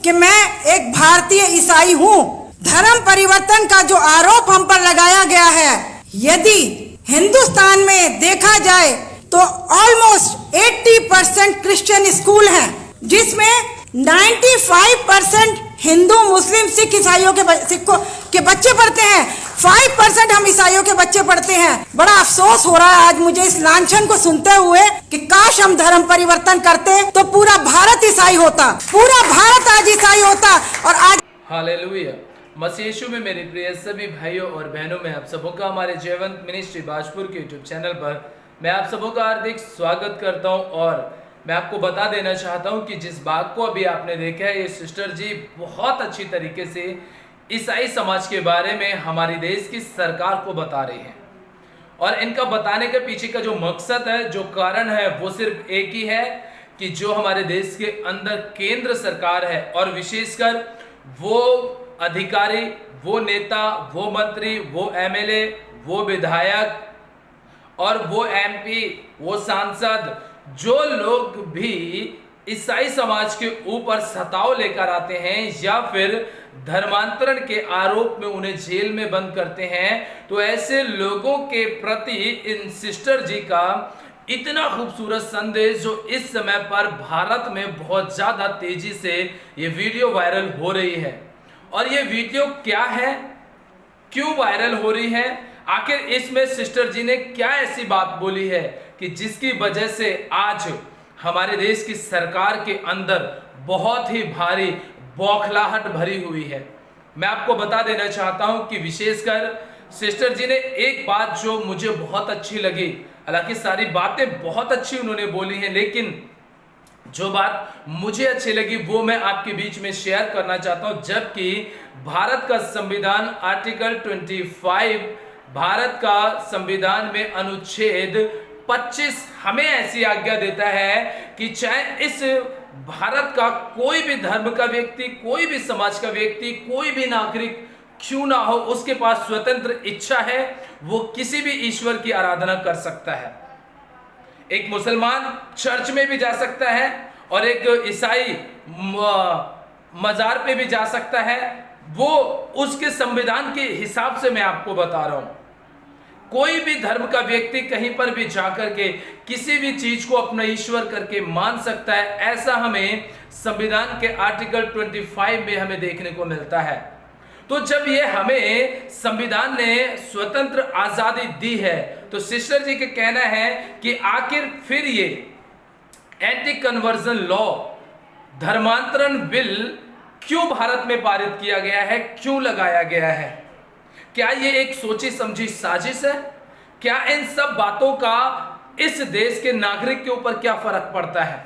कि मैं एक भारतीय ईसाई हूँ। धर्म परिवर्तन का जो आरोप हम पर लगाया गया है, यदि हिंदुस्तान में देखा जाए तो ऑलमोस्ट 80% क्रिश्चियन स्कूल हैं, जिसमें 95% हिंदू मुस्लिम सिख ईसाइयों के बच्चे पढ़ते हैं। 5% हम ईसाइयों के बच्चे पढ़ते हैं। बड़ा अफसोस हो रहा है आज मुझे इस लांछन को सुनते हुए कि काश हम धर्म परिवर्तन करते तो पूरा भारत ईसाई होता, पूरा भारत आज ईसाई होता। और आज हालेलुया। मसीह यीशु में मेरे प्रिय सभी भाइयों और बहनों में आप सबों का हमारे जयवंत मिनिस्ट्री बाजपुर के यूट्यूब चैनल पर मैं आप सबों का हार्दिक स्वागत करता हूं। और मैं आपको बता देना चाहता हूं कि जिस बात को अभी आपने देखा है, ये सिस्टर जी बहुत अच्छी तरीके से ईसाई समाज के बारे में हमारी देश की सरकार को बता रही हैं। और इनका बताने के पीछे का जो मकसद है, जो कारण है, वो सिर्फ एक ही है कि जो हमारे देश के अंदर केंद्र सरकार है और विशेषकर वो अधिकारी, वो नेता, वो मंत्री, वो एमएलए, वो विधायक और वो एमपी, वो सांसद, जो लोग भी ईसाई समाज के ऊपर सताव लेकर आते हैं या फिर धर्मांतरण के आरोप में उन्हें जेल में बंद करते हैं, तो ऐसे लोगों के प्रति इन सिस्टर जी का इतना खूबसूरत संदेश जो इस समय पर भारत में बहुत ज्यादा तेजी से ये वीडियो वायरल हो रही है। और ये वीडियो क्या है, क्यों वायरल हो रही है, आखिर इसमें सिस्टर जी ने क्या ऐसी बात बोली है कि जिसकी वजह से आज हमारे देश की सरकार के अंदर बहुत ही भारी बौखलाहट भरी हुई है। मैं आपको बता देना चाहता हूं कि विशेषकर सिस्टर जी ने एक बात जो मुझे बहुत अच्छी लगी, हालांकि सारी बातें बहुत अच्छी उन्होंने बोली हैं, लेकिन जो बात मुझे अच्छी लगी वो मैं आपके बीच में शेयर करना चाहता हूं। जबकि भारत का संविधान आर्टिकल 25, भारत का संविधान में अनुच्छेद 25 हमें ऐसी आज्ञा देता है कि चाहे इस भारत का कोई भी धर्म का व्यक्ति, कोई भी समाज का व्यक्ति, कोई भी नागरिक क्यों ना हो, उसके पास स्वतंत्र इच्छा है, वो किसी भी ईश्वर की आराधना कर सकता है। एक मुसलमान चर्च में भी जा सकता है और एक ईसाई मजार पे भी जा सकता है। वो उसके संविधान के हिसाब से मैं आपको बता रहा हूं। कोई भी धर्म का व्यक्ति कहीं पर भी जाकर के किसी भी चीज को अपना ईश्वर करके मान सकता है, ऐसा हमें संविधान के आर्टिकल 25 में हमें देखने को मिलता है। तो जब ये हमें संविधान ने स्वतंत्र आजादी दी है, तो सिस्टर जी का कहना है कि आखिर फिर ये एंटी कन्वर्जन लॉ, धर्मांतरण बिल क्यों भारत में पारित किया गया है, क्यों लगाया गया है? क्या ये एक सोची समझी साजिश है? क्या इन सब बातों का इस देश के नागरिक के ऊपर क्या फर्क पड़ता है?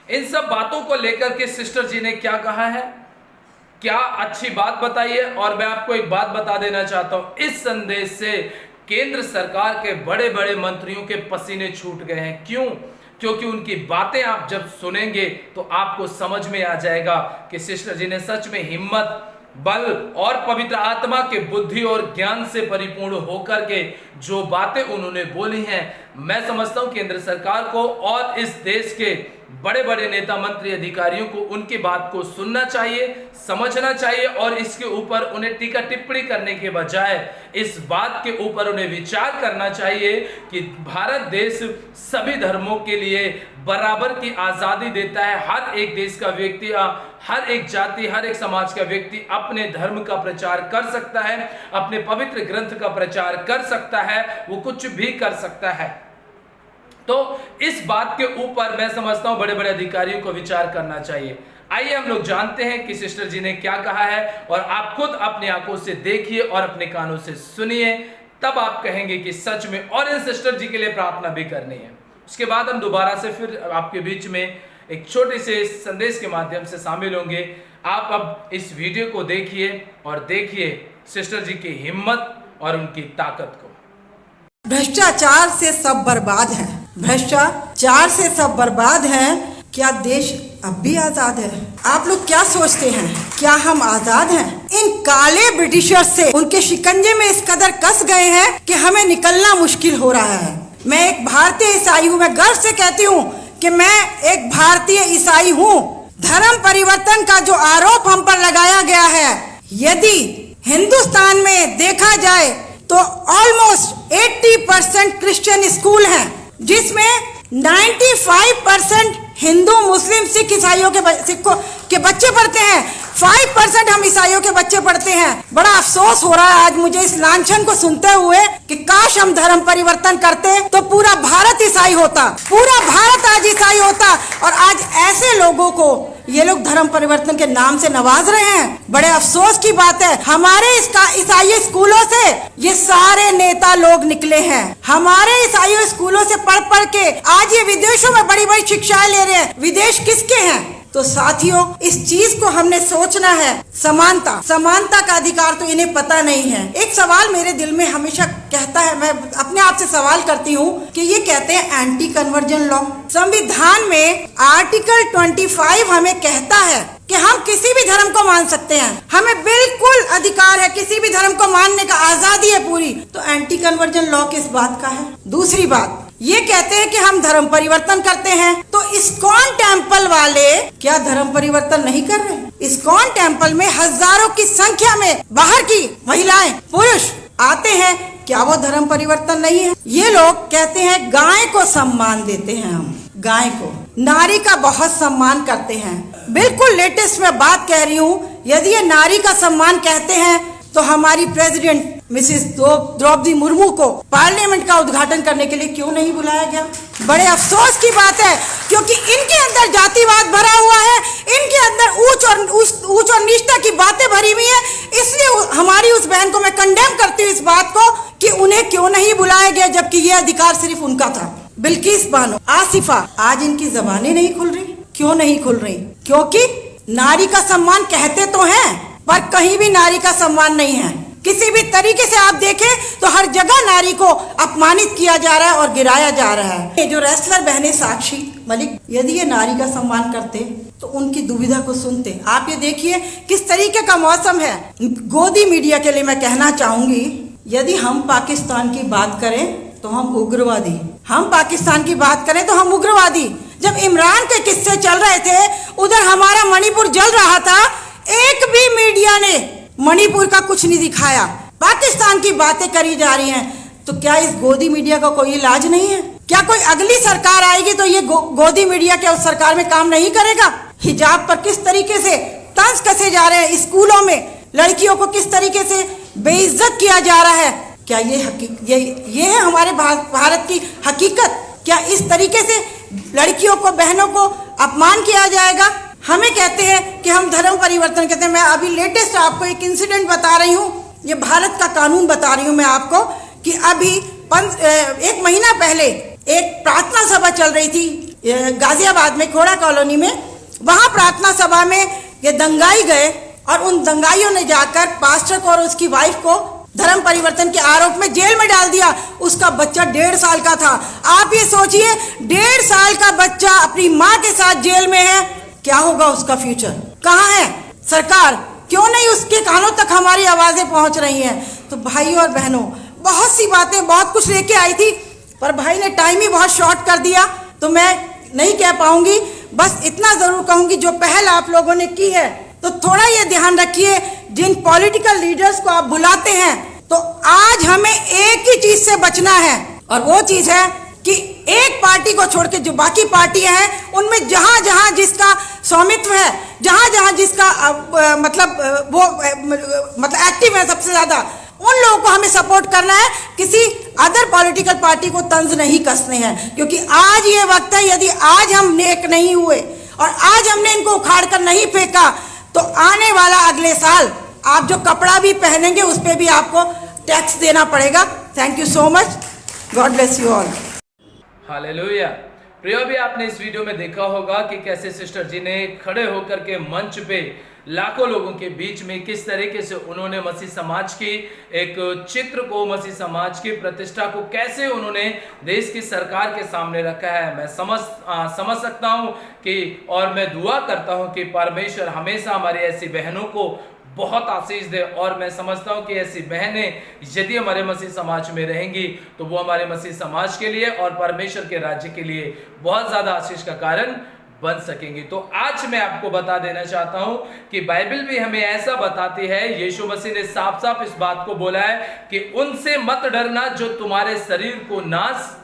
इन सब बातों को लेकर के सिस्टर जी ने क्या कहा है, क्या अच्छी बात बताई है। और मैं आपको एक बात बता देना चाहता हूं, इस संदेश से केंद्र सरकार के बड़े बड़े मंत्रियों के पसीने छूट गए हैं। क्यों? क्योंकि उनकी बातें आप जब सुनेंगे तो आपको समझ में आ जाएगा कि सिस्टर जी ने सच में हिम्मत, बल और पवित्र आत्मा के बुद्धि और ज्ञान से परिपूर्ण होकर के जो बातें उन्होंने बोली हैं, मैं समझता हूं केंद्र सरकार को और इस देश के बड़े बड़े नेता, मंत्री, अधिकारियों को उनकी बात को सुनना चाहिए, समझना चाहिए और इसके ऊपर उन्हें टीका टिप्पणी करने के बजाय इस बात के ऊपर उन्हें विचार करना चाहिए कि भारत देश सभी धर्मों के लिए बराबर की आज़ादी देता है। हर एक देश का व्यक्ति, हर एक जाति, हर एक समाज का व्यक्ति अपने धर्म का प्रचार कर सकता है, अपने पवित्र ग्रंथ का प्रचार कर सकता है, वो कुछ भी कर सकता है। तो इस बात के ऊपर मैं समझता हूं बड़े बड़े अधिकारियों को विचार करना चाहिए। आइए हम लोग जानते हैं कि सिस्टर जी ने क्या कहा है, और आप खुद अपनी आंखों से देखिए और अपने कानों से सुनिए, तब आप कहेंगे कि सच में, और इन सिस्टर जी के लिए प्रार्थना भी करनी है। उसके बाद हम दोबारा से फिर आपके बीच में एक छोटे से संदेश के माध्यम से शामिल होंगे। आप अब इस वीडियो को देखिए और देखिए सिस्टर जी की हिम्मत और उनकी ताकत को। भ्रष्टाचार से सब बर्बाद है, भ्रष्टाचार से सब बर्बाद है। क्या देश अब भी आजाद है? आप लोग क्या सोचते हैं, क्या हम आजाद हैं? इन काले ब्रिटिशर्स से उनके शिकंजे में इस कदर कस गए हैं कि हमें निकलना मुश्किल हो रहा है। मैं एक भारतीय ईसाई हूँ, मैं गर्व से कहती हूँ कि मैं एक भारतीय ईसाई हूँ। धर्म परिवर्तन का जो आरोप हम पर लगाया गया है, यदि हिंदुस्तान में देखा जाए तो ऑलमोस्ट 80% क्रिश्चियन स्कूल हैं, जिसमें 95% हिंदू, मुस्लिम, सिख, ईसाइयों के बच्चे पढ़ते हैं। 5% हम ईसाइयों के बच्चे पढ़ते हैं। बड़ा अफसोस हो रहा है आज मुझे इस लांछन को सुनते हुए कि काश हम धर्म परिवर्तन करते तो पूरा भारत ईसाई होता, पूरा भारत आज ईसाई होता। और आज ऐसे लोगों को ये लोग धर्म परिवर्तन के नाम से नवाज रहे हैं। बड़े अफसोस की बात है, हमारे ईसाई स्कूलों से ये सारे नेता लोग निकले हैं। हमारे ईसाई स्कूलों से पढ़ पढ़ के आज ये विदेशों में बड़ी बड़ी शिक्षाएं ले रहे हैं। विदेश किसके हैं? तो साथियों, इस चीज को हमने सोचना है। समानता का अधिकार तो इन्हें पता नहीं है। एक सवाल मेरे दिल में हमेशा कहता है, मैं अपने आप से सवाल करती हूँ कि ये कहते हैं एंटी कन्वर्जन लॉ। संविधान में आर्टिकल 25 हमें कहता है कि हम किसी भी धर्म को मान सकते हैं, हमें बिल्कुल अधिकार है, किसी भी धर्म को मानने का आजादी है पूरी। तो एंटी कन्वर्जन लॉ किस बात का है? दूसरी बात, ये कहते हैं कि हम धर्म परिवर्तन करते हैं, तो इस्कॉन टेम्पल वाले क्या धर्म परिवर्तन नहीं कर रहे? इस्कॉन टेम्पल में हजारों की संख्या में बाहर की महिलाएं, पुरुष आते हैं, क्या वो धर्म परिवर्तन नहीं है? ये लोग कहते हैं गाय को सम्मान देते हैं, हम गाय को, नारी का बहुत सम्मान करते हैं। बिल्कुल लेटेस्ट में बात कह रही हूँ, यदि ये नारी का सम्मान कहते हैं तो हमारी प्रेसिडेंट मिसेस द्रौपदी मुर्मू को पार्लियामेंट का उद्घाटन करने के लिए क्यों नहीं बुलाया गया? बड़े अफसोस की बात है, क्योंकि इनके अंदर जातिवाद भरा हुआ है, इनके अंदर ऊंच और नीचता की बातें भरी हुई है। इसलिए हमारी उस बहन को मैं कंडेम करती हूँ इस बात को कि उन्हें क्यों नहीं बुलाया गया, जबकि ये अधिकार सिर्फ उनका था। बिल्किस बानो, आसिफा, आज इनकी जबानें नहीं खुल रही। क्यों नहीं खुल रही? क्योंकि नारी का सम्मान कहते तो हैं, पर कहीं भी नारी का सम्मान नहीं है। किसी भी तरीके से आप देखें तो हर जगह नारी को अपमानित किया जा रहा है और गिराया जा रहा है। ये जो रेसलर बहने साक्षी मलिक, यदि ये नारी का सम्मान करते तो उनकी दुविधा को सुनते। आप ये देखिए किस तरीके का मौसम है। गोदी मीडिया के लिए मैं कहना चाहूंगी, यदि हम पाकिस्तान की बात करें तो हम उग्रवादी, हम पाकिस्तान की बात करें तो हम उग्रवादी। जब इमरान के किस्से चल रहे थे, उधर हमारा मणिपुर जल रहा था, एक भी मीडिया ने मणिपुर का कुछ नहीं दिखाया। पाकिस्तान की बातें करी जा रही हैं। तो क्या इस गोदी मीडिया का कोई इलाज नहीं है? क्या कोई अगली सरकार आएगी तो ये गोदी मीडिया क्या उस सरकार में काम नहीं करेगा? हिजाब पर किस तरीके से तंज कसे जा रहे हैं, स्कूलों में लड़कियों को किस तरीके से बेइज्जत किया जा रहा है, क्या ये है हमारे भारत की हकीकत? क्या इस तरीके से लड़कियों को, बहनों को अपमान किया जाएगा? हमें कहते हैं कि हम धर्म परिवर्तन कहते हैं। मैं अभी लेटेस्ट आपको एक इंसिडेंट बता रही हूँ, ये भारत का कानून बता रही हूँ मैं आपको, कि अभी 1 महीना पहले एक प्रार्थना सभा चल रही थी गाजियाबाद में, खोड़ा कॉलोनी में। वहाँ प्रार्थना सभा में ये दंगाई गए और उन दंगाइयों ने जाकर पास्टर को और उसकी वाइफ को धर्म परिवर्तन के आरोप में जेल में डाल दिया। उसका बच्चा 1.5 साल का था। आप ये सोचिए, 1.5 साल का बच्चा अपनी माँ के साथ जेल में है, क्या होगा उसका फ्यूचर? कहाँ है सरकार? क्यों नहीं उसके कानों तक हमारी आवाजें पहुंच रही हैं? तो भाई और बहनों, बहुत सी बातें, बहुत कुछ लेके आई थी, पर भाई ने टाइम ही बहुत शॉर्ट कर दिया, तो मैं नहीं कह पाऊंगी। बस इतना जरूर कहूंगी, जो पहल आप लोगों ने की है तो थोड़ा ये ध्यान रखिए, जिन पॉलिटिकल लीडर्स को आप बुलाते हैं, तो आज हमें एक ही चीज से बचना है, और वो चीज है कि एक पार्टी को छोड़ के जो बाकी पार्टियां हैं, उनमें जहां जहां जिसका स्वामित्व है, जहां जहां जिसका मतलब एक्टिव है सबसे ज्यादा, उन लोगों को हमें सपोर्ट करना है। किसी अदर पॉलिटिकल पार्टी को तंज नहीं कसने हैं, क्योंकि आज ये वक्त है, यदि आज हम नेक नहीं हुए और आज हमने इनको उखाड़ कर नहीं फेंका, तो आने वाला अगले साल आप जो कपड़ा भी पहनेंगे उस पर भी आपको टैक्स देना पड़ेगा। Thank you so much, God bless you all. Hallelujah. प्रियो, भी आपने इस वीडियो में देखा होगा कि कैसे सिस्टर जी ने खड़े होकर के मंच पे लाखों लोगों के बीच में किस तरीके से उन्होंने मसीह समाज की एक चित्र को, मसीह समाज की प्रतिष्ठा को कैसे उन्होंने देश की सरकार के सामने रखा है। मैं समझ सकता हूं कि, और मैं दुआ करता हूं कि परमेश्वर हमेशा हमारी ऐसी बहनों को बहुत आशीष दे। और मैं समझता हूं कि ऐसी बहनें यदि हमारे मसीह समाज में रहेंगी तो वो हमारे मसीह समाज के लिए और परमेश्वर के राज्य के लिए बहुत ज़्यादा आशीष का कारण बन सकेंगे। तो आज मैं आपको बता देना चाहता हूं कि बाइबल भी हमें ऐसा बताती है, यीशु मसीह ने साफ साफ इस बात को बोला है कि उनसे मत डरना जो तुम्हारे शरीर को नाश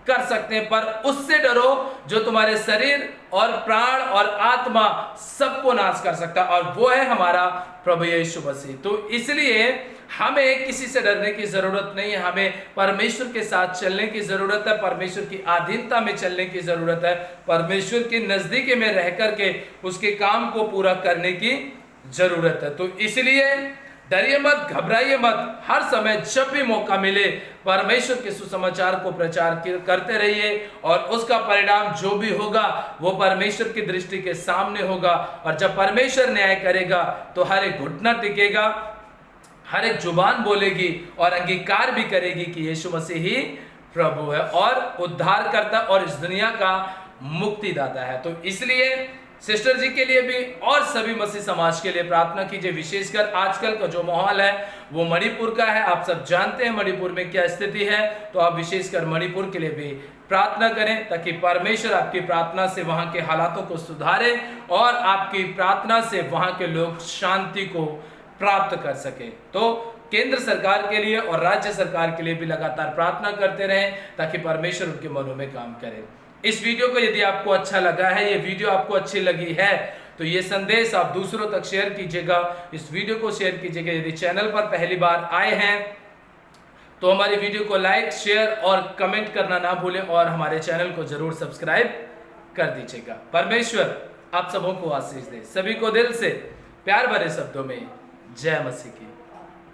कर सकते हैं, पर उससे डरो जो तुम्हारे शरीर और प्राण और आत्मा सबको नाश कर सकता है, और वो है हमारा प्रभु यीशु मसीह। तो इसलिए हमें किसी से डरने की जरूरत नहीं है, हमें परमेश्वर के साथ चलने की जरूरत है, परमेश्वर की अधीनता में चलने की जरूरत है, परमेश्वर के नजदीक में रह करके उसके काम को पूरा करने की जरूरत है। तो इसलिए डरिए मत, घबराइए मत, हर समय जब भी मौका मिले परमेश्वर के सुसमाचार को प्रचार करते रहिए, और उसका परिणाम जो भी होगा वो परमेश्वर की दृष्टि के सामने होगा। और जब परमेश्वर न्याय करेगा तो हर एक घुटना टिकेगा, हर एक जुबान बोलेगी और अंगीकार भी करेगी कि यीशु मसीह ही प्रभु है और उद्धार करता और इस दुनिया का मुक्तिदाता है। तो इसलिए सिस्टर जी के लिए भी और सभी मसीह समाज के लिए प्रार्थना कीजिए। विशेषकर आजकल का जो माहौल है वो मणिपुर का है, आप सब जानते हैं मणिपुर में क्या स्थिति है, तो आप विशेषकर मणिपुर के लिए भी प्रार्थना करें ताकि परमेश्वर आपकी प्रार्थना से वहां के हालातों को सुधारे और आपकी प्रार्थना से वहां के लोग शांति को प्राप्त कर सके। तो केंद्र सरकार के लिए और राज्य सरकार के लिए भी लगातार प्रार्थना करते रहें ताकि परमेश्वर उनके मनों में काम करे। इस वीडियो को यदि आपको अच्छा लगा है, ये वीडियो आपको अच्छी लगी है, तो ये संदेश आप दूसरों तक शेयर कीजिएगा, इस वीडियो को शेयर कीजिएगा। यदि चैनल पर पहली बार आए हैं तो हमारी वीडियो को लाइक, शेयर और कमेंट करना ना भूलें, और हमारे चैनल को जरूर सब्सक्राइब कर दीजिएगा। परमेश्वर आप सबों को आशीष दे। सभी को दिल से प्यार भरे शब्दों में जय मसीह की।